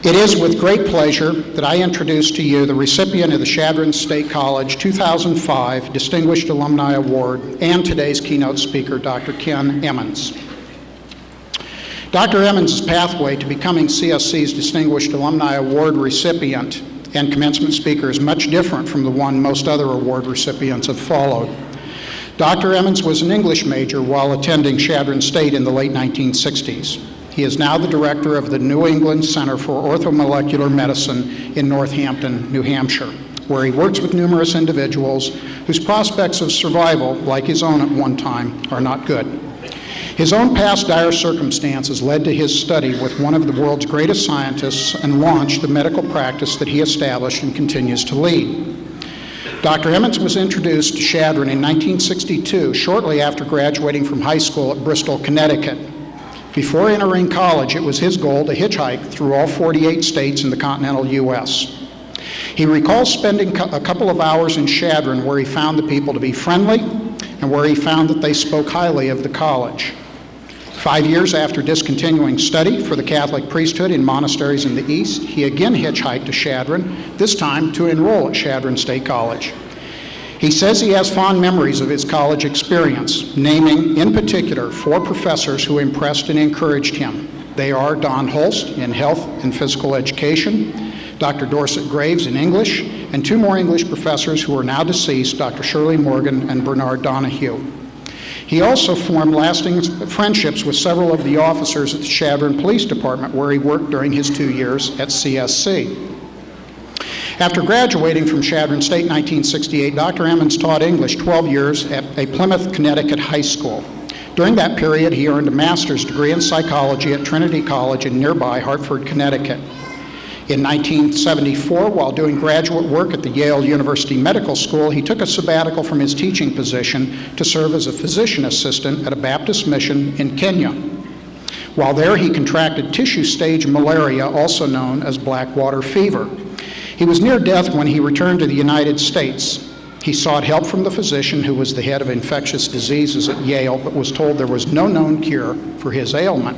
It is with great pleasure that I introduce to you the recipient of the Chadron State College 2005 Distinguished Alumni Award and today's keynote speaker, Dr. Ken Emmons. Dr. Emmons' pathway to becoming CSC's Distinguished Alumni Award recipient and commencement speaker is much different from the one most other award recipients have followed. Dr. Emmons was an English major while attending Chadron State in the late 1960s. He is now the director of the New England Center for Orthomolecular Medicine in Northampton, New Hampshire, where he works with numerous individuals whose prospects of survival, like his own at one time, are not good. His own past dire circumstances led to his study with one of the world's greatest scientists and launched the medical practice that he established and continues to lead. Dr. Emmons was introduced to Chadron in 1962, shortly after graduating from high school at Bristol, Connecticut. Before entering college, it was his goal to hitchhike through all 48 states in the continental U.S. He recalls spending a couple of hours in Chadron where he found the people to be friendly and where he found that they spoke highly of the college. 5 years after discontinuing study for the Catholic priesthood in monasteries in the East, he again hitchhiked to Chadron, this time to enroll at Chadron State College. He says he has fond memories of his college experience, naming in particular 4 professors who impressed and encouraged him. They are Don Holst in health and physical education, Dr. Dorset Graves in English, and 2 more English professors who are now deceased, Dr. Shirley Morgan and Bernard Donahue. He also formed lasting friendships with several of the officers at the Chadron Police Department, where he worked during his 2 years at CSC. After graduating from Chadron State in 1968, Dr. Emmons taught English 12 years at a Plymouth, Connecticut high school. During that period, he earned a master's degree in psychology at Trinity College in nearby Hartford, Connecticut. In 1974, while doing graduate work at the Yale University Medical School, he took a sabbatical from his teaching position to serve as a physician assistant at a Baptist mission in Kenya. While there, he contracted tissue stage malaria, also known as black water fever. He was near death when he returned to the United States. He sought help from the physician who was the head of infectious diseases at Yale, but was told there was no known cure for his ailment.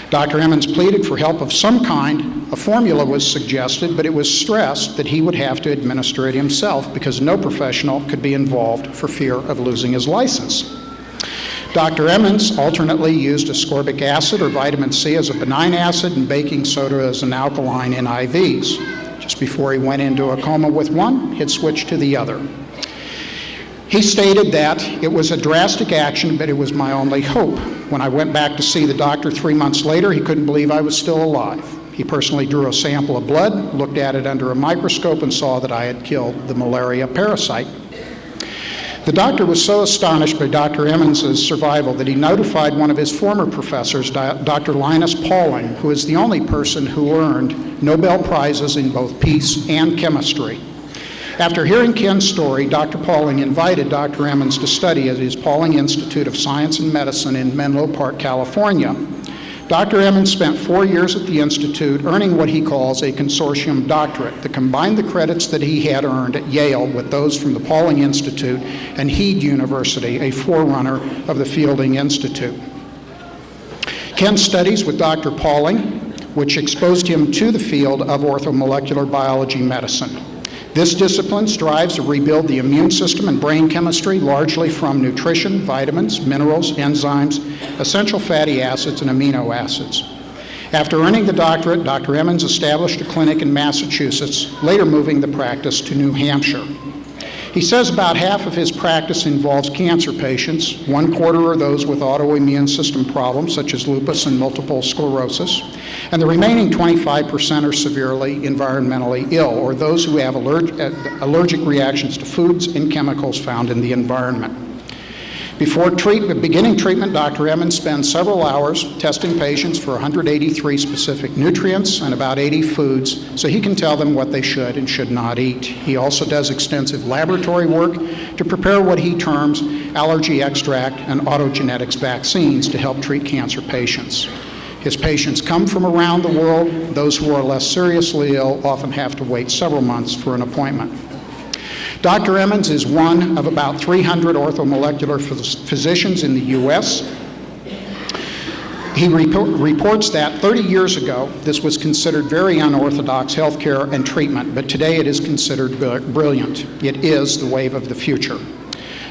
Dr. Emmons pleaded for help of some kind. A formula was suggested, but it was stressed that he would have to administer it himself because no professional could be involved for fear of losing his license. Dr. Emmons alternately used ascorbic acid or vitamin C as a benign acid and baking soda as an alkaline in IVs. Just before he went into a coma with one, he'd switched to the other. He stated that it was a drastic action, but it was my only hope. When I went back to see the doctor 3 months later, he couldn't believe I was still alive. He personally drew a sample of blood, looked at it under a microscope, and saw that I had killed the malaria parasite. The doctor was so astonished by Dr. Emmons' survival that he notified one of his former professors, Dr. Linus Pauling, who is the only person who earned Nobel Prizes in both peace and chemistry. After hearing Ken's story, Dr. Pauling invited Dr. Emmons to study at his Pauling Institute of Science and Medicine in Menlo Park, California. Dr. Emmons spent 4 years at the Institute earning what he calls a consortium doctorate that combined the credits that he had earned at Yale with those from the Pauling Institute and Heed University, a forerunner of the Fielding Institute. Ken's studies with Dr. Pauling, which exposed him to the field of orthomolecular biology medicine. This discipline strives to rebuild the immune system and brain chemistry largely from nutrition, vitamins, minerals, enzymes, essential fatty acids, and amino acids. After earning the doctorate, Dr. Emmons established a clinic in Massachusetts, later moving the practice to New Hampshire. He says about half of his practice involves cancer patients, 1/4 are those with autoimmune system problems such as lupus and multiple sclerosis, and the remaining 25% are severely environmentally ill, or those who have allergic reactions to foods and chemicals found in the environment. Before beginning treatment, Dr. Emmons spends several hours testing patients for 183 specific nutrients and about 80 foods so he can tell them what they should and should not eat. He also does extensive laboratory work to prepare what he terms allergy extract and autogenetics vaccines to help treat cancer patients. His patients come from around the world. Those who are less seriously ill often have to wait several months for an appointment. Dr. Emmons is one of about 300 orthomolecular physicians in the U.S. He reports that 30 years ago, this was considered very unorthodox healthcare and treatment, but today it is considered brilliant. It is the wave of the future.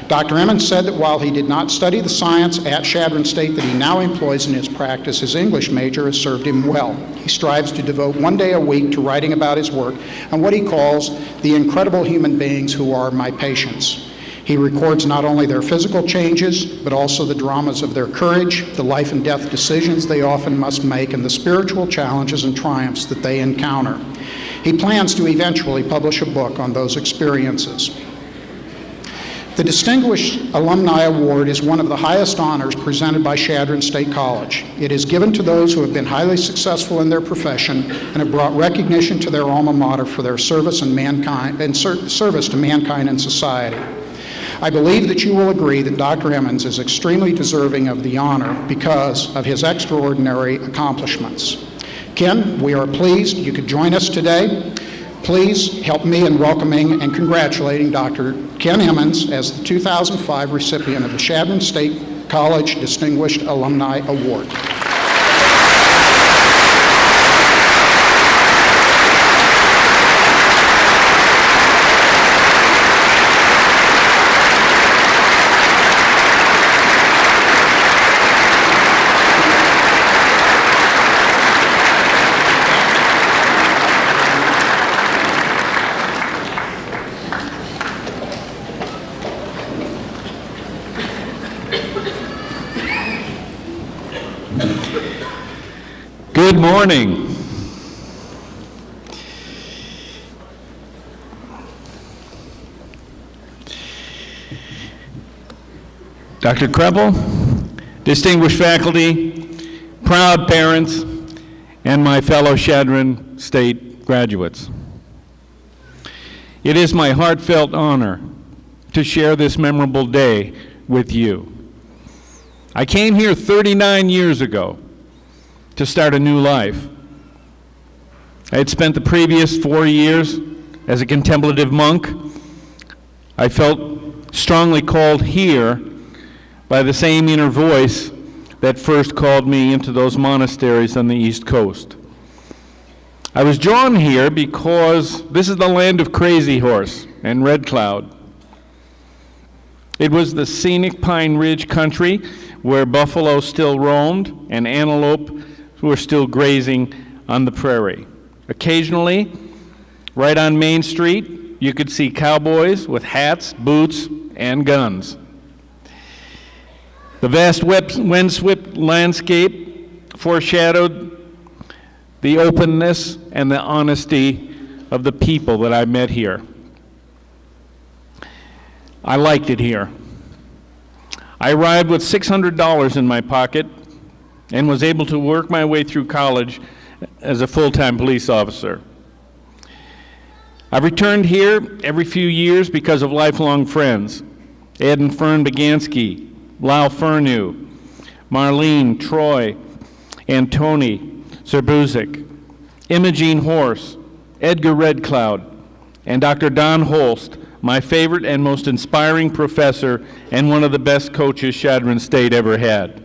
Dr. Emmons said that while he did not study the science at Chadron State that he now employs in his practice, his English major has served him well. He strives to devote one day a week to writing about his work and what he calls the incredible human beings who are my patients. He records not only their physical changes, but also the dramas of their courage, the life and death decisions they often must make, and the spiritual challenges and triumphs that they encounter. He plans to eventually publish a book on those experiences. The Distinguished Alumni Award is one of the highest honors presented by Chadron State College. It is given to those who have been highly successful in their profession and have brought recognition to their alma mater for their service to mankind and society. I believe that you will agree that Dr. Emmons is extremely deserving of the honor because of his extraordinary accomplishments. Ken, we are pleased you could join us today. Please help me in welcoming and congratulating Dr. Ken Emmons as the 2005 recipient of the Chadron State College Distinguished Alumni Award. Good morning. Dr. Kreppel, distinguished faculty, proud parents, and my fellow Chadron State graduates. It is my heartfelt honor to share this memorable day with you. I came here 39 years ago to start a new life. I had spent the previous 4 years as a contemplative monk. I felt strongly called here by the same inner voice that first called me into those monasteries on the East Coast. I was drawn here because this is the land of Crazy Horse and Red Cloud. It was the scenic Pine Ridge country where buffalo still roamed and antelope were still grazing on the prairie. Occasionally, right on Main Street, you could see cowboys with hats, boots, and guns. The vast windswept landscape foreshadowed the openness and the honesty of the people that I met here. I liked it here. I arrived with $600 in my pocket and was able to work my way through college as a full-time police officer. I've returned here every few years because of lifelong friends. Ed and Fern Bagansky, Lyle Furnew, Marlene, Troy, and Tony Zerbuzik, Imogene Horse, Edgar Red Cloud, and Dr. Don Holst, my favorite and most inspiring professor and one of the best coaches Chadron State ever had.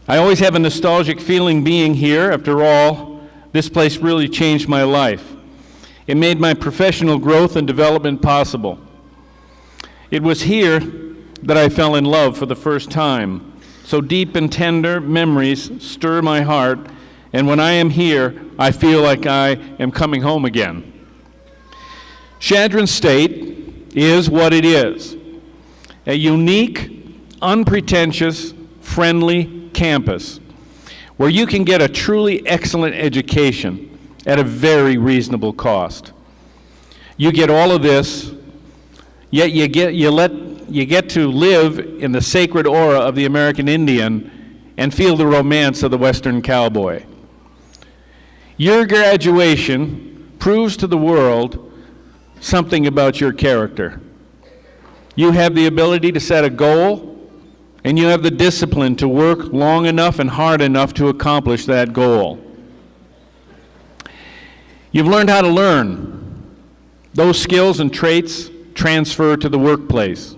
I always have a nostalgic feeling being here. After all, this place really changed my life. It made my professional growth and development possible. It was here that I fell in love for the first time. So deep and tender memories stir my heart, and when I am here, I feel like I am coming home again. Chadron State is what it is, a unique, unpretentious, friendly campus where you can get a truly excellent education at a very reasonable cost. You get all of this, yet you get to live in the sacred aura of the American Indian and feel the romance of the Western cowboy. Your graduation proves to the world something about your character. You have the ability to set a goal, and you have the discipline to work long enough and hard enough to accomplish that goal. You've learned how to learn. Those skills and traits transfer to the workplace.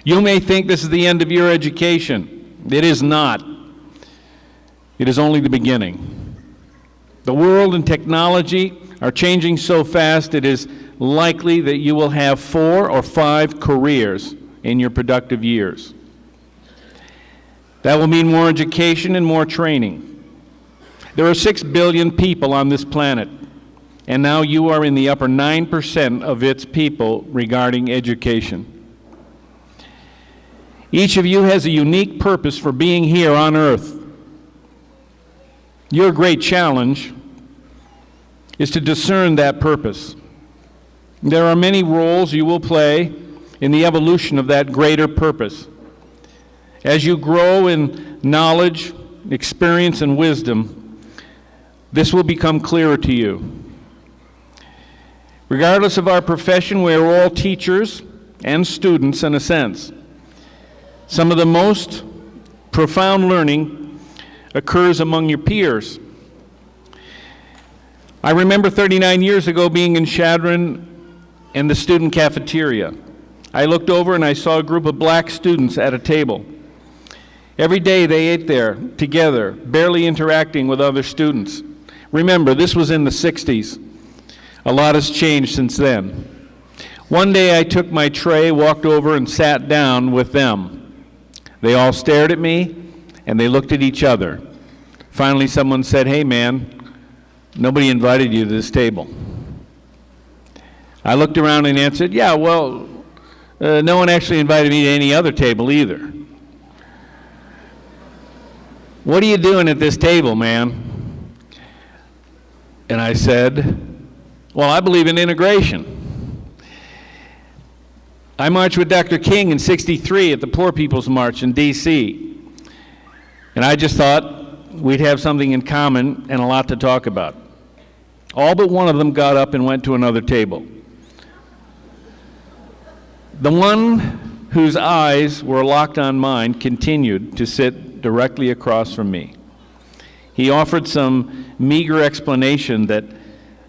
You may think this is the end of your education, It is not. It is only the beginning. The world and technology are changing so fast, it is likely that you will have 4 or 5 careers in your productive years. That will mean more education and more training. There are 6 billion people on this planet, and now you are in the upper 9% of its people regarding education. Each of you has a unique purpose for being here on earth. Your great challenge is to discern that purpose. There are many roles you will play in the evolution of that greater purpose. As you grow in knowledge, experience, and wisdom, this will become clearer to you. Regardless of our profession, we are all teachers and students in a sense. Some of the most profound learning occurs among your peers. I remember 39 years ago being in Chadron in the student cafeteria. I looked over and I saw a group of black students at a table. Every day they ate there together, barely interacting with other students. Remember, this was in the 60s. A lot has changed since then. One day I took my tray, walked over, and sat down with them. They all stared at me, and they looked at each other. Finally, someone said, "Hey, man, nobody invited you to this table." I looked around and answered, "Yeah, well, no one actually invited me to any other table either." "What are you doing at this table, man?" And I said, "Well, I believe in integration. I marched with Dr. King in '63 at the Poor People's March in D.C., and I just thought we'd have something in common and a lot to talk about." All but one of them got up and went to another table. The one whose eyes were locked on mine continued to sit directly across from me. He offered some meager explanation that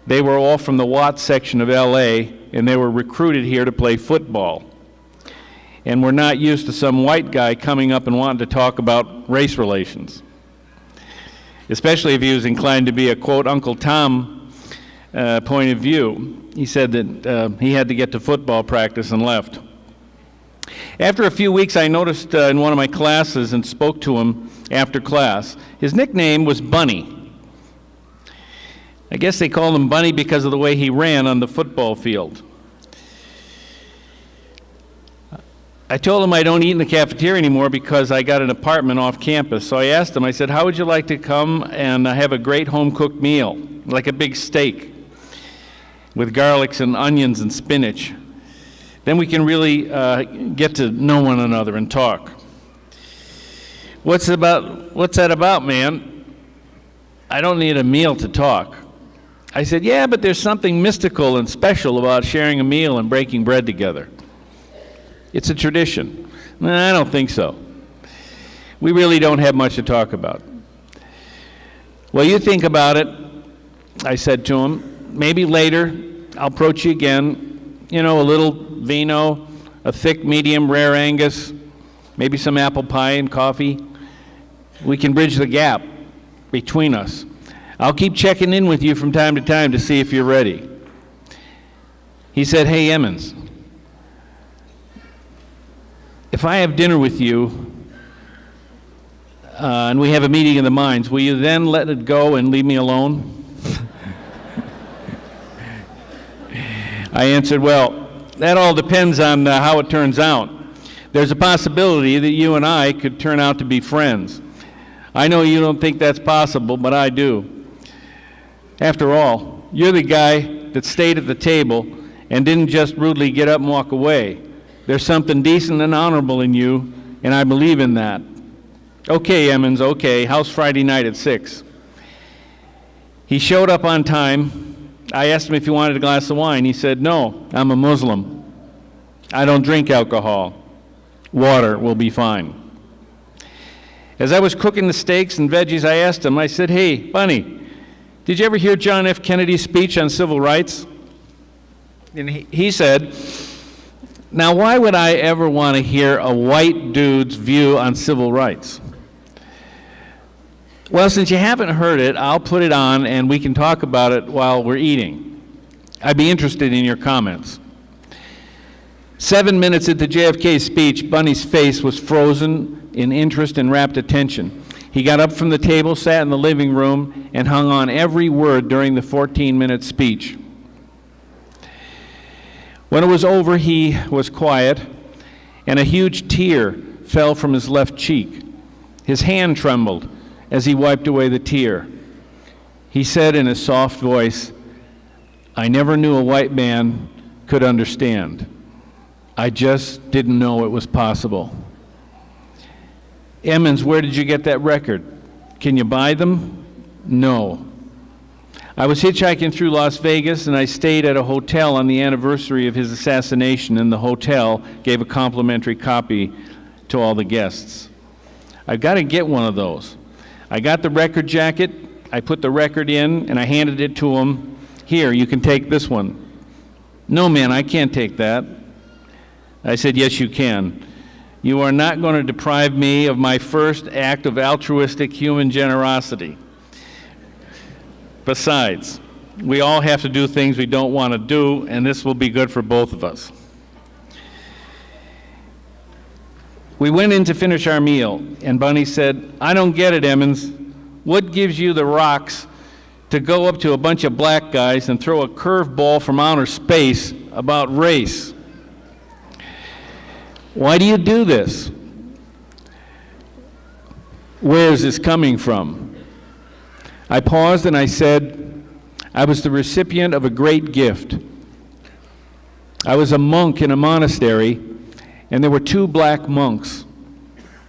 they were all from the Watts section of LA and they were recruited here to play football and were not used to some white guy coming up and wanting to talk about race relations, especially if he was inclined to be a, quote, Uncle Tom point of view. He said that he had to get to football practice and left. After a few weeks, I noticed in one of my classes and spoke to him after class. His nickname was Bunny. I guess they called him Bunny because of the way he ran on the football field. I told him I don't eat in the cafeteria anymore because I got an apartment off campus. So I asked him, I said, "How would you like to come and have a great home-cooked meal, like a big steak with garlics and onions and spinach? Then we can really get to know one another and talk." What's that about, man? "I don't need a meal to talk." I said, "Yeah, but there's something mystical and special about sharing a meal and breaking bread together. It's a tradition." "No, I don't think so. We really don't have much to talk about." "Well, you think about it," I said to him. "Maybe later I'll approach you again. You know, a little vino, a thick, medium, rare Angus, maybe some apple pie and coffee. We can bridge the gap between us. I'll keep checking in with you from time to time to see if you're ready." He said, "Hey, Emmons, if I have dinner with you and we have a meeting of the minds, will you then let it go and leave me alone?" I answered, "Well, that all depends on how it turns out. There's a possibility that you and I could turn out to be friends. I know you don't think that's possible, but I do. After all, you're the guy that stayed at the table and didn't just rudely get up and walk away. There's something decent and honorable in you, and I believe in that. Okay, Emmons, okay, how's Friday night at 6? He showed up on time. I asked him if he wanted a glass of wine. He said, "No, I'm a Muslim. I don't drink alcohol. Water will be fine." As I was cooking the steaks and veggies, I asked him, I said, "Hey, Bunny, did you ever hear John F. Kennedy's speech on civil rights?" And he said, Now, why would I ever want to hear a white dude's view on civil rights? Well, since you haven't heard it, I'll put it on and we can talk about it while we're eating. I'd be interested in your comments. 7 minutes into JFK's speech, Bunny's face was frozen in interest and rapt attention. He got up from the table, sat in the living room, and hung on every word during the 14-minute speech. When it was over, he was quiet, and a huge tear fell from his left cheek. His hand trembled as he wiped away the tear. He said in a soft voice, "I never knew a white man could understand. I just didn't know it was possible." Emmons, where did you get that record? Can you buy them? No. I was hitchhiking through Las Vegas, and I stayed at a hotel on the anniversary of his assassination, and the hotel gave a complimentary copy to all the guests. I've got to get one of those. I got the record jacket, I put the record in, and I handed it to him. "Here, you can take this one." "No, man, I can't take that." I said, "Yes, you can. You are not going to deprive me of my first act of altruistic human generosity. Besides, we all have to do things we don't want to do, and this will be good for both of us." We went in to finish our meal, and Bunny said, "I don't get it, Emmons. What gives you the rocks to go up to a bunch of black guys and throw a curveball from outer space about race? Why do you do this? Where is this coming from?" I paused and I said, "I was the recipient of a great gift. I was a monk in a monastery, and there were 2 black monks.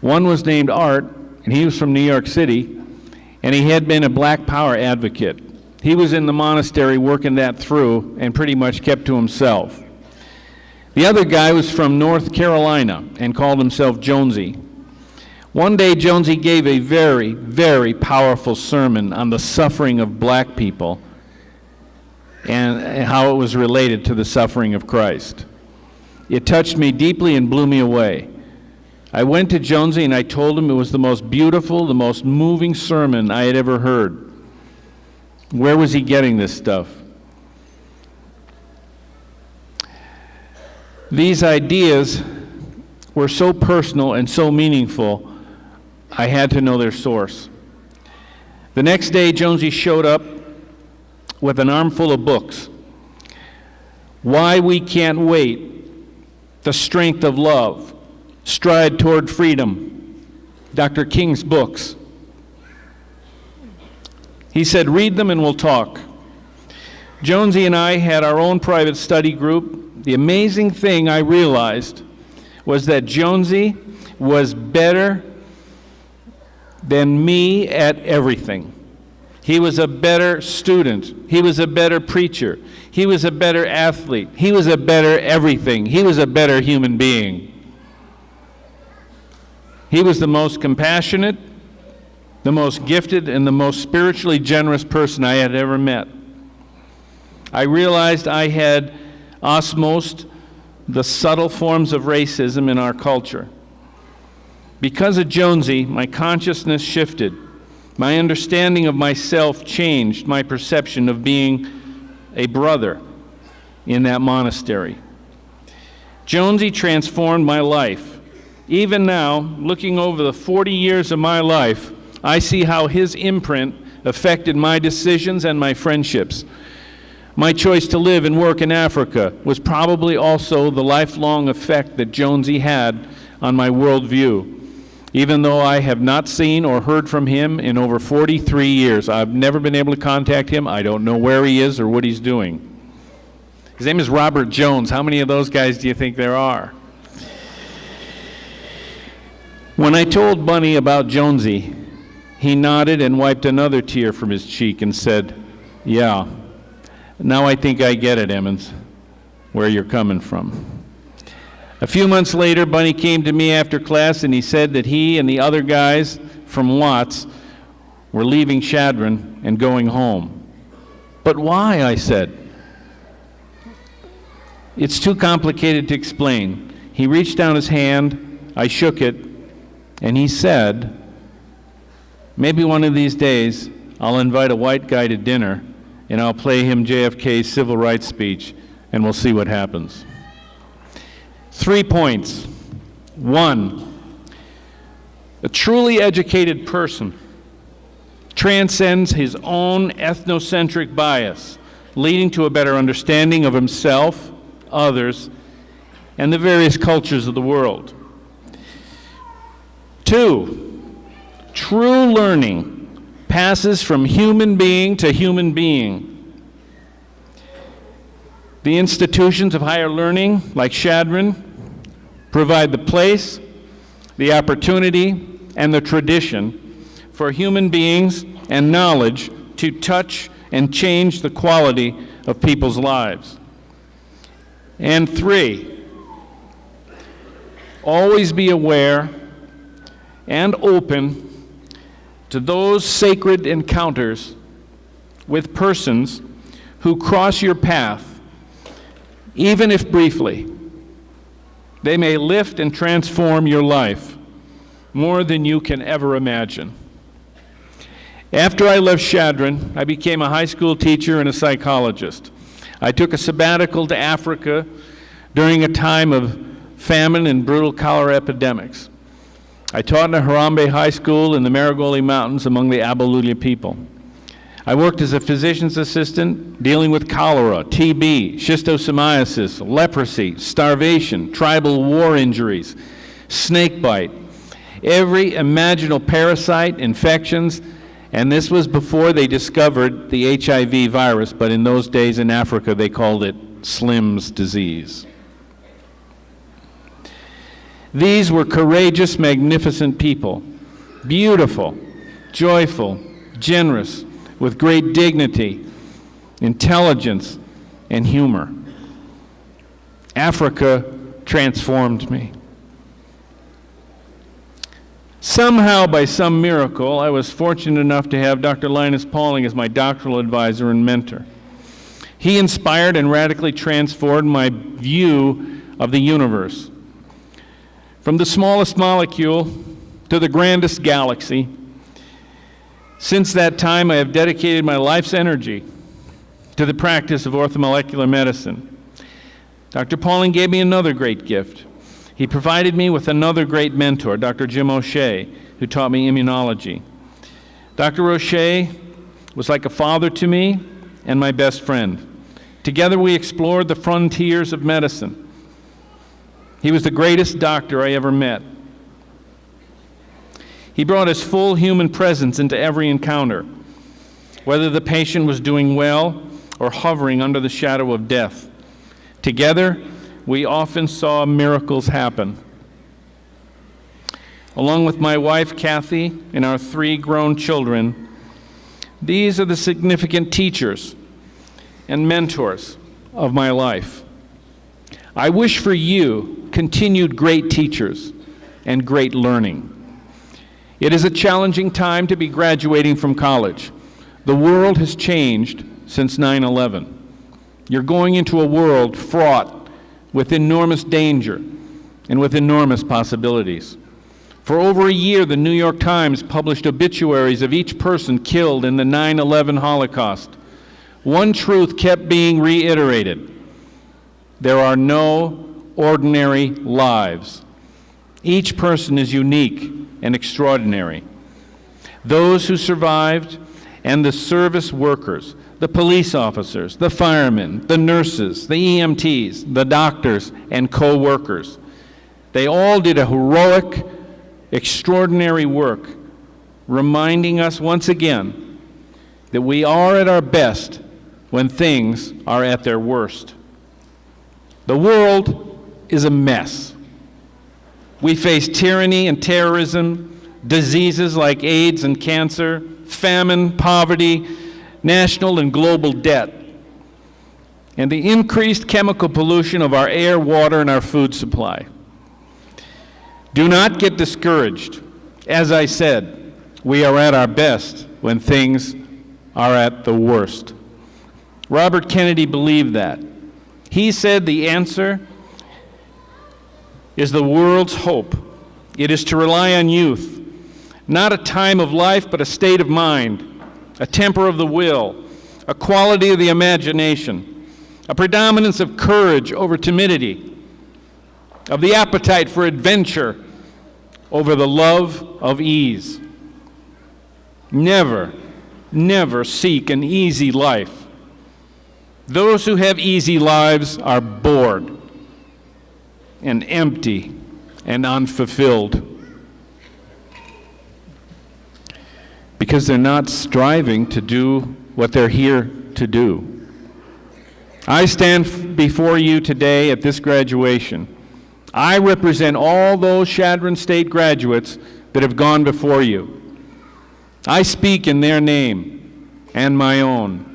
One was named Art, and he was from New York City, and he had been a black power advocate. He was in the monastery working that through and pretty much kept to himself. The other guy was from North Carolina and called himself Jonesy. One day, Jonesy gave a very, very powerful sermon on the suffering of black people and how it was related to the suffering of Christ. It touched me deeply and blew me away. I went to Jonesy and I told him it was the most beautiful, the most moving sermon I had ever heard. Where was he getting this stuff? These ideas were so personal and so meaningful, I had to know their source. The next day, Jonesy showed up with an armful of books. Why We Can't Wait, The Strength of Love, Stride Toward Freedom, Dr. King's books. He said, "Read them and we'll talk." Jonesy and I had our own private study group. The amazing thing I realized was that Jonesy was better than me at everything. He was a better student. He was a better preacher. He was a better athlete. He was a better everything. He was a better human being. He was the most compassionate, the most gifted, and the most spiritually generous person I had ever met. I realized I had osmosed the subtle forms of racism in our culture. Because of Jonesy, my consciousness shifted. My understanding of myself changed my perception of being a brother in that monastery. Jonesy transformed my life. Even now, looking over the 40 years of my life, I see how his imprint affected my decisions and my friendships. My choice to live and work in Africa was probably also the lifelong effect that Jonesy had on my worldview. Even though I have not seen or heard from him in over 43 years, I've never been able to contact him. I don't know where he is or what he's doing. His name is Robert Jones. How many of those guys do you think there are? When I told Bunny about Jonesy, he nodded and wiped another tear from his cheek and said, "Yeah, now I think I get it, Emmons, where you're coming from." A few months later, Bunny came to me after class and he said that he and the other guys from Watts were leaving Chadron and going home. "But why?" I said. It's too complicated to explain. He reached down his hand, I shook it, and he said, maybe one of these days I'll invite a white guy to dinner and I'll play him JFK's civil rights speech and we'll see what happens. 3 points. 1, a truly educated person transcends his own ethnocentric bias, leading to a better understanding of himself, others, and the various cultures of the world. 2, true learning passes from human being to human being. The institutions of higher learning, like Chadron, provide the place, the opportunity, and the tradition for human beings and knowledge to touch and change the quality of people's lives. And 3, always be aware and open to those sacred encounters with persons who cross your path, even if briefly. They may lift and transform your life more than you can ever imagine. After I left Chadron, I became a high school teacher and a psychologist. I took a sabbatical to Africa during a time of famine and brutal cholera epidemics. I taught in a Harambe High School in the Maragoli Mountains among the Abalulia people. I worked as a physician's assistant dealing with cholera, TB, schistosomiasis, leprosy, starvation, tribal war injuries, snakebite, every imaginable parasite, infections, and this was before they discovered the HIV virus, but in those days in Africa they called it Slim's disease. These were courageous, magnificent people, beautiful, joyful, generous, with great dignity, intelligence, and humor. Africa transformed me. Somehow, by some miracle, I was fortunate enough to have Dr. Linus Pauling as my doctoral advisor and mentor. He inspired and radically transformed my view of the universe. From the smallest molecule to the grandest galaxy, since that time, I have dedicated my life's energy to the practice of orthomolecular medicine. Dr. Pauling gave me another great gift. He provided me with another great mentor, Dr. Jim O'Shea, who taught me immunology. Dr. O'Shea was like a father to me and my best friend. Together we explored the frontiers of medicine. He was the greatest doctor I ever met. He brought his full human presence into every encounter, whether the patient was doing well or hovering under the shadow of death. Together, we often saw miracles happen. Along with my wife, Kathy, and our 3 grown children, these are the significant teachers and mentors of my life. I wish for you continued great teachers and great learning. It is a challenging time to be graduating from college. The world has changed since 9/11. You're going into a world fraught with enormous danger and with enormous possibilities. For over a year, the New York Times published obituaries of each person killed in the 9/11 Holocaust. One truth kept being reiterated: there are no ordinary lives. Each person is unique and extraordinary. Those who survived and the service workers, the police officers, the firemen, the nurses, the EMTs, the doctors, and co-workers, they all did a heroic, extraordinary work, reminding us once again that we are at our best when things are at their worst. The world is a mess. We face tyranny and terrorism, diseases like AIDS and cancer, famine, poverty, national and global debt, and the increased chemical pollution of our air, water, and our food supply. Do not get discouraged. As I said, we are at our best when things are at the worst. Robert Kennedy believed that. He said the answer is the world's hope. It is to rely on youth, not a time of life, but a state of mind, a temper of the will, a quality of the imagination, a predominance of courage over timidity, of the appetite for adventure over the love of ease. Never, never seek an easy life. Those who have easy lives are bored and empty and unfulfilled because they're not striving to do what they're here to do. I stand before you today at this graduation. I represent all those Chadron State graduates that have gone before you. I speak in their name and my own.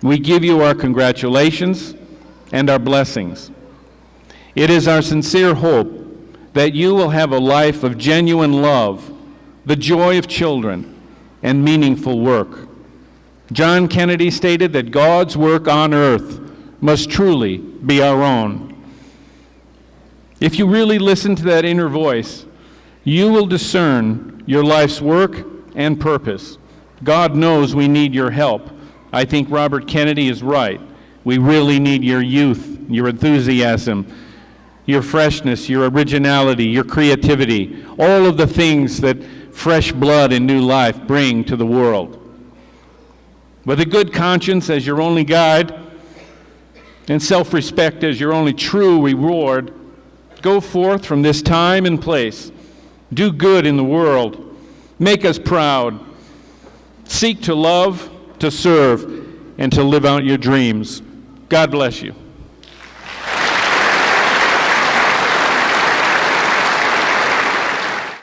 We give you our congratulations and our blessings. It is our sincere hope that you will have a life of genuine love, the joy of children, and meaningful work. John Kennedy stated that God's work on earth must truly be our own. If you really listen to that inner voice, you will discern your life's work and purpose. God knows we need your help. I think Robert Kennedy is right. We really need your youth, your enthusiasm, your freshness, your originality, your creativity, all of the things that fresh blood and new life bring to the world. With a good conscience as your only guide and self-respect as your only true reward, go forth from this time and place. Do good in the world. Make us proud. Seek to love, to serve, and to live out your dreams. God bless you.